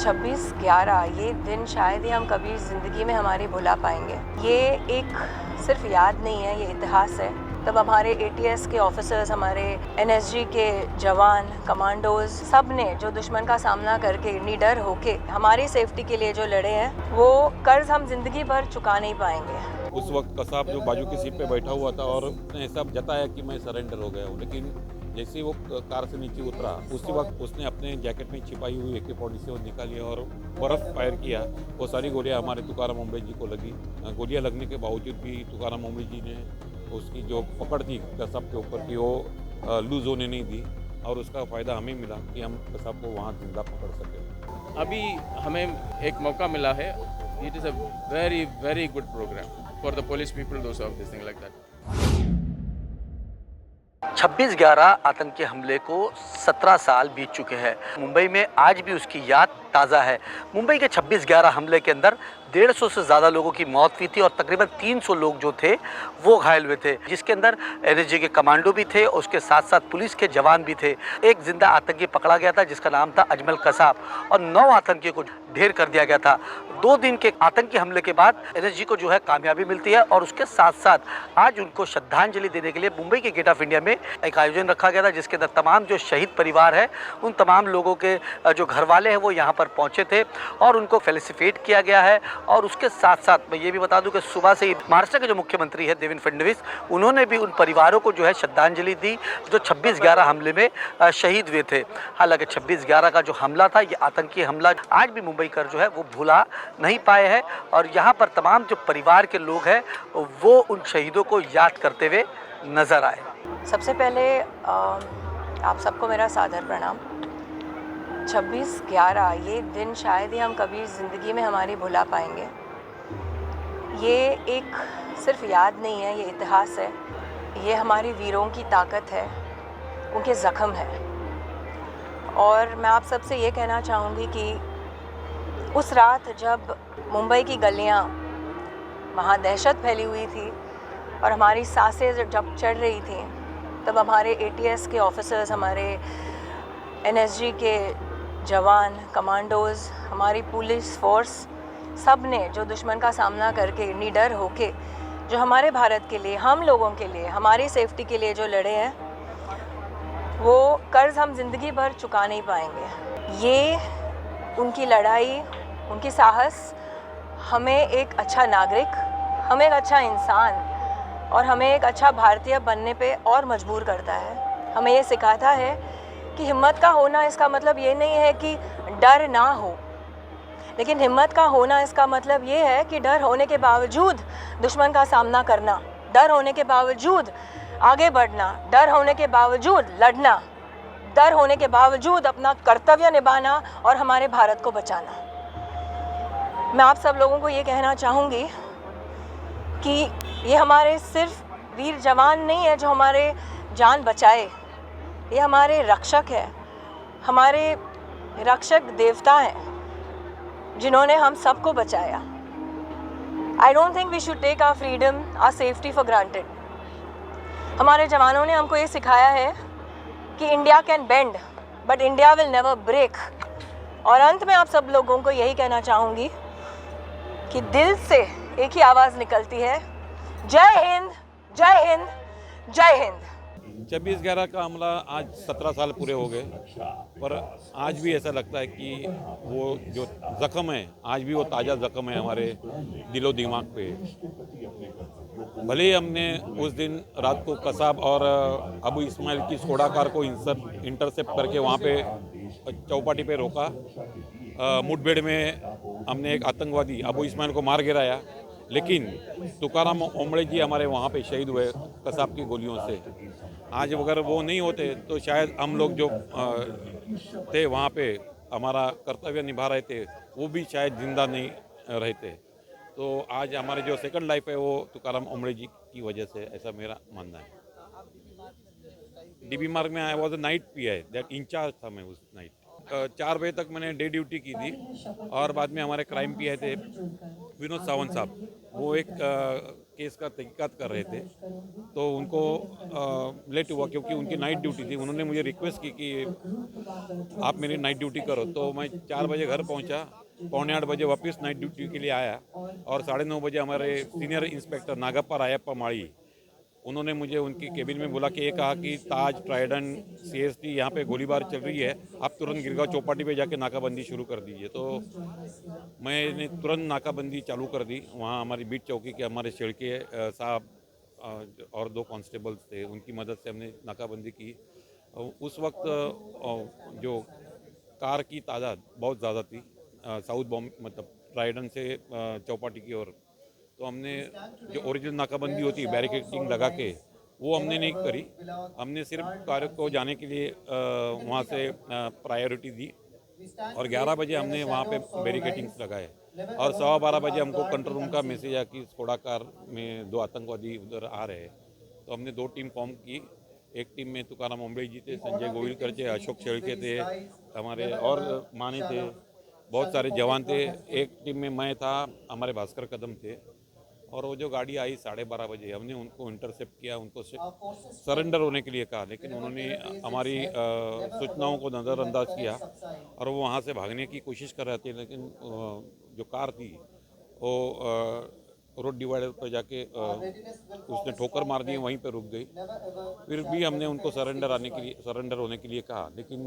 26/11 ये दिन शायद ही हम कभी ज़िंदगी में हमारी भुला पाएंगे। ये एक सिर्फ याद नहीं है, ये इतिहास है। तब हमारे ATS के ऑफिसर्स, हमारे NSG के जवान, कमांडोज, सब ने जो दुश्मन का सामना करके निडर होके हमारी सेफ्टी के लिए जो लड़े हैं, वो कर्ज हम जिंदगी भर चुका नहीं पाएंगे। उस वक्त कसाब जो बाजू की सीट पे बैठा हुआ था और उसने ऐसा जताया कि मैं सरेंडर हो गया हूँ, लेकिन जैसे ही वो कार से नीचे उतरा उसी वक्त उसने अपने जैकेट में छिपाई हुई AK-47 निकाली और बर्फ फायर किया। वो सारी गोलियां हमारे तुकाराम ओमड़े जी को लगी। गोलियां लगने के बावजूद भी तुकाराम ओमड़े जी ने उसकी जो पकड़ थी कसाब के ऊपर की वो लूज होने नहीं दी और उसका फ़ायदा हमें मिला कि हम कसाब को वहाँ जिंदा पकड़ सके। अभी हमें एक मौका मिला है। It is a very very good program for the police people do serve this thing like that. 26/11 आतंकी हमले को 17 साल बीत चुके हैं। मुंबई में आज भी उसकी याद ताज़ा है। मुंबई के 26/11 हमले के अंदर 150 से ज़्यादा लोगों की मौत हुई थी और तकरीबन 300 लोग जो थे वो घायल हुए थे, जिसके अंदर NSG के कमांडो भी थे और उसके साथ साथ पुलिस के जवान भी थे। एक जिंदा आतंकी पकड़ा गया था जिसका नाम था अजमल कसाब और 9 आतंकियों को ढेर कर दिया गया था। 2 दिन के आतंकी हमले के बाद NSG को जो है कामयाबी मिलती है और उसके साथ साथ आज उनको श्रद्धांजलि देने के लिए मुंबई के गेट ऑफ इंडिया में एक आयोजन रखा गया था, जिसके अंदर तमाम जो शहीद परिवार है उन तमाम लोगों के जो घर वाले हैं वो यहाँ पर पहुँचे थे और उनको फेलिसिटेट किया गया है। और उसके साथ साथ मैं ये भी बता दूं कि सुबह से ही महाराष्ट्र के जो मुख्यमंत्री है देवेंद्र फडणवीस, उन्होंने भी उन परिवारों को जो है श्रद्धांजलि दी जो 26/11 हमले में शहीद हुए थे। हालांकि 26/11 का जो हमला था, ये आतंकी हमला, आज भी मुंबई कर जो है वो भुला नहीं पाए हैं और यहाँ पर तमाम जो परिवार के लोग हैं वो उन शहीदों को याद करते हुए नजर आए। सबसे पहले आप सबको मेरा सादर प्रणाम। 26/11 ये दिन शायद ही हम कभी ज़िंदगी में हमारी भुला पाएंगे। ये एक सिर्फ याद नहीं है, ये इतिहास है। ये हमारी वीरों की ताकत है, उनके ज़ख्म है। और मैं आप सबसे ये कहना चाहूँगी कि उस रात जब मुंबई की गलियाँ, वहाँ दहशत फैली हुई थी और हमारी सांसें जब चढ़ रही थी, तब हमारे ATS के ऑफिसर्स, हमारे NSG के जवान, कमांडोज, हमारी पुलिस फोर्स, सब ने जो दुश्मन का सामना करके निडर होके जो हमारे भारत के लिए, हम लोगों के लिए, हमारी सेफ्टी के लिए जो लड़े हैं, वो कर्ज हम जिंदगी भर चुका नहीं पाएंगे। ये उनकी लड़ाई, उनकी साहस हमें एक अच्छा नागरिक, हमें एक अच्छा इंसान और हमें एक अच्छा भारतीय बनने पे और मजबूर करता है। हमें ये सिखाता है कि हिम्मत का होना इसका मतलब ये नहीं है कि डर ना हो, लेकिन हिम्मत का होना इसका मतलब ये है कि डर होने के बावजूद दुश्मन का सामना करना, डर होने के बावजूद आगे बढ़ना, डर होने के बावजूद लड़ना, डर होने के बावजूद अपना कर्तव्य निभाना और हमारे भारत को बचाना। मैं आप सब लोगों को ये कहना चाहूँगी कि ये हमारे सिर्फ वीर जवान नहीं है जो हमारे जान बचाए, ये हमारे रक्षक है, हमारे रक्षक देवता हैं जिन्होंने हम सबको बचाया। I don't think we should take our freedom, our safety for granted. हमारे जवानों ने हमको ये सिखाया है कि India can bend but India will never break. और अंत में आप सब लोगों को यही कहना चाहूँगी कि दिल से एक ही आवाज़ निकलती है, जय हिंद, जय हिंद, जय हिंद। 26/11 का हमला आज 17 साल पूरे हो गए, पर आज भी ऐसा लगता है कि वो जो ज़ख्म है, आज भी वो ताज़ा ज़ख्म है हमारे दिलो दिमाग पे। भले ही हमने उस दिन रात को कसाब और अबू इस्माइल की सोडा कार को इंटरसेप्ट करके वहाँ पे चौपाटी पे रोका। मुठभेड़ में हमने एक आतंकवादी अबू इस्माइल को मार गिराया, लेकिन तुकाराम ओमड़े जी हमारे वहाँ पे शहीद हुए कसाब की गोलियों से। आज अगर वो नहीं होते तो शायद हम लोग जो थे वहाँ पे हमारा कर्तव्य निभा रहे थे वो भी शायद जिंदा नहीं रहते। तो आज हमारे जो सेकंड लाइफ है वो तुकाराम ओमड़े जी की वजह से, ऐसा मेरा मानना है। DB मार्ग में I was a night PI, that incharge था मैं उस नाइट। 4 बजे तक मैंने डे ड्यूटी की थी और बाद में हमारे क्राइम PI थे विनोद सावंत साहब, वो एक केस का तहकीकात कर रहे थे, तो उनको लेट हुआ क्योंकि उनकी नाइट ड्यूटी थी। उन्होंने मुझे रिक्वेस्ट की कि आप मेरी नाइट ड्यूटी करो, तो मैं 4 बजे घर पहुंचा, पौने 8 बजे वापस नाइट ड्यूटी के लिए आया और 9:30 बजे हमारे सीनियर इंस्पेक्टर नागप्पा रायप्पा माड़ी, उन्होंने मुझे उनकी केबिन में बुला के ये कहा कि ताज, ट्राइडेंट, CST यहाँ पे गोलीबार चल रही है, आप तुरंत गिरगांव चौपाटी पे जाके नाकाबंदी शुरू कर दीजिए। तो मैंने तुरंत नाकाबंदी चालू कर दी। वहाँ हमारी बीट चौकी के हमारे शेड़के साहब और 2 कांस्टेबल्स थे, उनकी मदद से हमने नाकाबंदी की। उस वक्त जो कार की तादाद बहुत ज़्यादा थी साउथ बॉम्बे मतलब ट्राइडेंट से चौपाटी की ओर, तो हमने जो ओरिजिनल नाकाबंदी होती है बैरिकेडिंग लगा के, वो हमने नहीं करी। हमने सिर्फ कार को जाने के लिए वहाँ से प्रायोरिटी दी और 11 बजे हमने वहाँ पे बैरिकेडिंग्स लगाए और 12:15 बजे हमको कंट्रोल रूम का मैसेज आया कि स्कोडा कार में 2 आतंकवादी उधर आ रहे हैं। तो हमने 2 टीम फॉर्म की। एक टीम में तुकाराम ओंबळे जी थे, संजय गोविलकर थे, अशोक शेळके थे, हमारे और माने थे, बहुत सारे जवान थे। एक टीम में मैं था, हमारे भास्कर कदम थे। और वो जो गाड़ी आई 12:30 बजे, हमने उनको इंटरसेप्ट किया, उनको सरेंडर होने के लिए कहा, लेकिन उन्होंने हमारी सूचनाओं को नज़रअंदाज किया और वो वहाँ से भागने की कोशिश कर रहे थे। लेकिन जो कार थी वो रोड डिवाइडर पर जाके उसने ठोकर मार दी, वहीं पे रुक गई। फिर भी हमने उनको सरेंडर होने के लिए कहा, लेकिन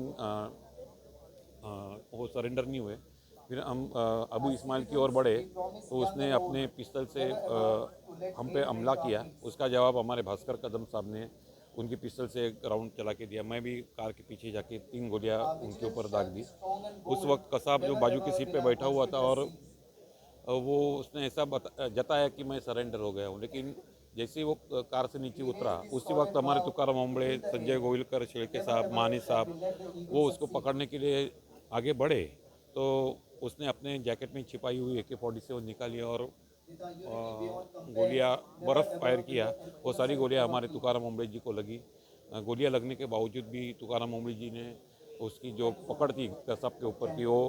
वो सरेंडर नहीं हुए। फिर हम अबू इस्माइल की ओर बढ़े तो उसने अपने पिस्तल से हम पे हमला किया। उसका जवाब हमारे भास्कर कदम साहब ने उनकी पिस्तल से एक राउंड चला के दिया। मैं भी कार के पीछे जाके 3 गोलियां उनके ऊपर दाग दी। उस वक्त कसाब जो बाजू की सीट पे बैठा हुआ था और वो उसने ऐसा जताया कि मैं सरेंडर हो गया हूँ, लेकिन जैसे वो कार से नीचे उतरा उसी वक्त हमारे तुकाराम ओंबळे, संजय गोविलकर, शेळके साहब, माने साहब वो उसको पकड़ने के लिए आगे बढ़े। तो उसने अपने जैकेट में छिपाई हुई AK-47 निकाली और गोलियां बर्फ़ फायर किया। वो सारी गोलियां हमारे तुकाराम ओंबळे जी को लगी। गोलियां लगने के बावजूद भी तुकाराम ओंबळे जी ने उसकी जो पकड़ थी कसाब के ऊपर की वो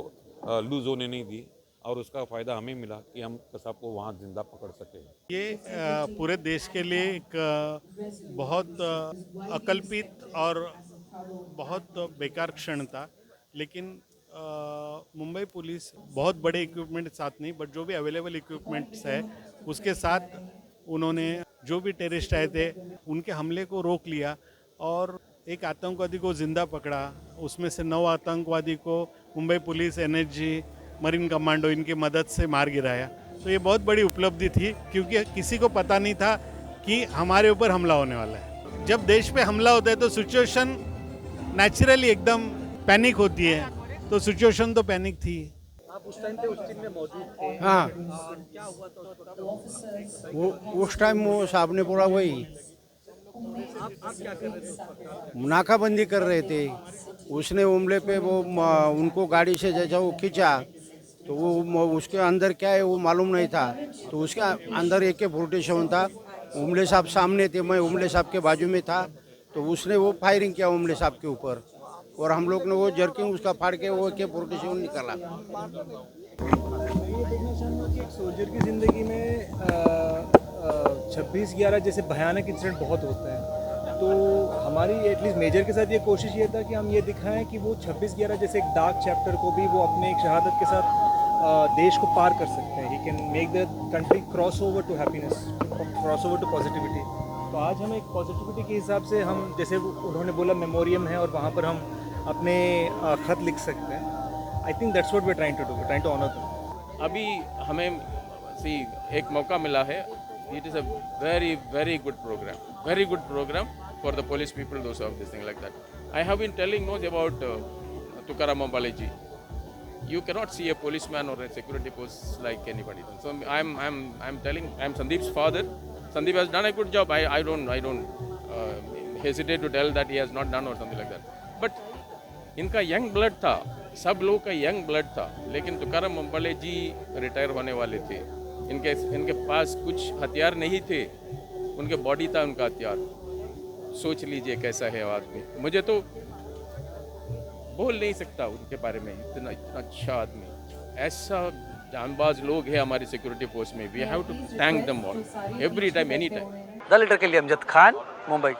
लूज़ होने नहीं दी और उसका फ़ायदा हमें मिला कि हम कसाब को वहाँ जिंदा पकड़ सके। ये पूरे देश के लिए एक बहुत अकल्पित और बहुत बेकार क्षण था, लेकिन मुंबई पुलिस बहुत बड़े इक्विपमेंट साथ नहीं, बट जो भी अवेलेबल इक्विपमेंट्स है उसके साथ उन्होंने जो भी टेररिस्ट आए थे उनके हमले को रोक लिया और एक आतंकवादी को जिंदा पकड़ा। उसमें से 9 आतंकवादी को Mumbai police, NSG, marine commando इनकी मदद से मार गिराया। तो ये बहुत बड़ी उपलब्धि थी क्योंकि किसी को पता नहीं था कि हमारे ऊपर हमला होने वाला है। जब देश पे हमला होता है तो सिचुएशन नेचुरली एकदम पैनिक होती है, तो सिचुएशन तो पैनिक थी। आप उस टाइम पे उस चीज में मौजूद थे? हाँ, क्या हुआ था उस वक्त? वो उस टाइम वो साहब ने बोला वही आप क्या कर रहे थे उस वक्त? नाकाबंदी कर रहे थे। उसने ओमले पे वो उनको गाड़ी से जैसा वो खींचा तो वो उसके अंदर क्या है वो मालूम नहीं था, तो उसके अंदर AK-47 था। ओमले साहब सामने थे, मैं ओमले साहब के बाजू में था, तो उसने वो फायरिंग किया ओमले साहब के ऊपर और हम लोग ने वो जर्किंग उसका फाड़ के वो AK-47 निकाला। ये देखना चाहूँगा कि एक सोल्जर की ज़िंदगी में 26/11 जैसे भयानक इंसिडेंट बहुत होते हैं, तो हमारी एटलीस्ट मेजर के साथ ये कोशिश ये था कि हम ये दिखाएं कि वो 26/11 जैसे एक डार्क चैप्टर को भी वो अपने एक शहादत के साथ देश को पार कर सकते हैं। He can make the country cross over to happiness, cross over to positivity. तो आज हम एक पॉजिटिविटी के हिसाब से हम जैसे उन्होंने बोला मेमोरियम है और वहाँ पर हम अपने खत लिख सकते हैं। I think that's what we are trying to do, trying to honour them. अभी हमें एक मौका मिला है। It is a very very good program for the police people, those of this thing like that. I have been telling about Tukaram Ombale ji. You cannot see a policeman or a security post like anybody. So I'm telling, I'm Sandeep's father. Sandeep has done a good job. I don't hesitate to tell that he has not done or something like that. But इनका young blood था, सब लोगों का young blood था, लेकिन तुकाराम ओंबले जी retire होने वाले थे। इनके पास कुछ हथियार नहीं थे, उनके बॉडी था उनका हथियार। सोच लीजिए कैसा है आदमी। मुझे तो बोल नहीं सकता उनके बारे में, इतना अच्छा आदमी, ऐसा जांबाज लोग हैं हमारी सिक्योरिटी फोर्स में, we have to thank them all every time any time. The leader के लिए अमजद खान, मुंबई।